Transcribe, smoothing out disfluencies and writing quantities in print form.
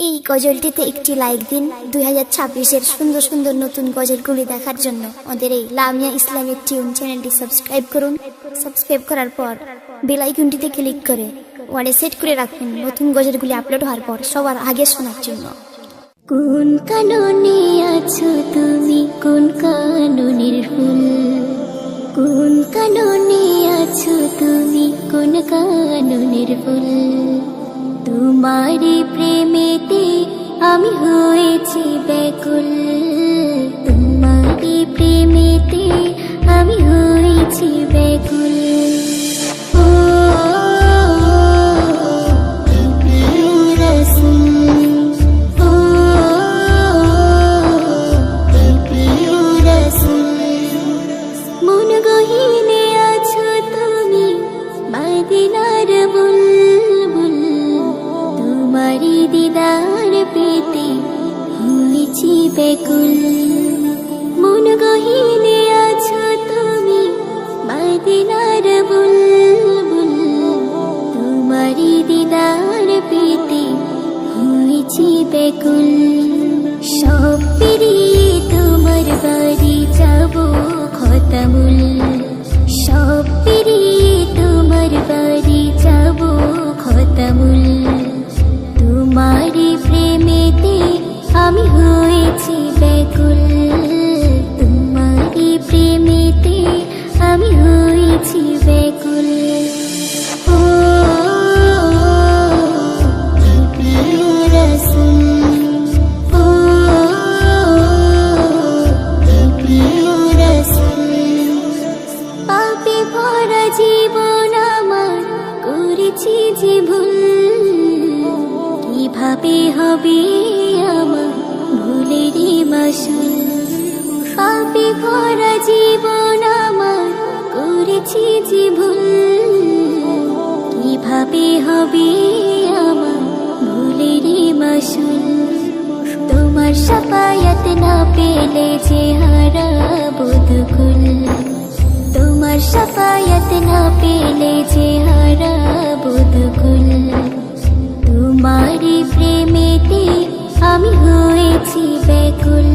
এই গজলটিতে একটি লাইক দিন। 2026-এর সুন্দর সুন্দর নতুন গজলগুলি দেখার জন্য আমাদের এই লামিয়া ইসলামিক টিউন চ্যানেলটি সাবস্ক্রাইব করুন। সাবস্ক্রাইব করার পর বেল আইকনটিতে ক্লিক করে ওয়ালে সেট করে রাখুন নতুন গজলগুলি আপলোড হওয়ার পর সবার আগে শোনার জন্য। কোন কাননে আছো তুমি, কোন কাননের ফুল? কোন কাননে আছো তুমি, কোন কাননের ফুল? তোমারি প্রেমেতে আমি হয়েছি ব্যাকুল, তোমারি প্রেমেতে আমি হয়েছি ব্যাকুল। ও প্রিয় রাসূল, ও প্রিয় রাসূল, মন গহীনে আছো তুমি মদিনার বুলবুল, তোমারি দিদার পেতে হয়েছি ব্যাকুল। মন গহীনে আছো তুমি মদিনার বুলবুল, তোমারি দিদার পেতে হয়েছি ব্যাকুল। সব পেরিয়ে তোমার বাড়ি যাব খতামুল, সব পেরিয়ে তোমার বাড়ি যাব খতামুল, তোমারি প্রেমেতে আমি হয়েছি ব্যাকুল, তোমারি প্রেমেতে আমি হয়েছি ব্যাকুল। ও প্রিয় রাসূল, ও প্রিয় রাসূল, পাপে ভরা জীবন আমার করেছি যে ভুল, কিভাবে হবে আমার ভুলেরই মাসুল? পাপে ভরা জীবন আমার করেছি যে ভুল, কিভাবে হবে আমার ভুলেরই মাসুল? তোমার শাফায়াত না পেলে যে হারাবো দুকুল, তোমার শাফায়াত না পেলে যে হারাবো দুকুল, তোমারি প্রেমেতে আমি হয়েছি ব্যাকুল।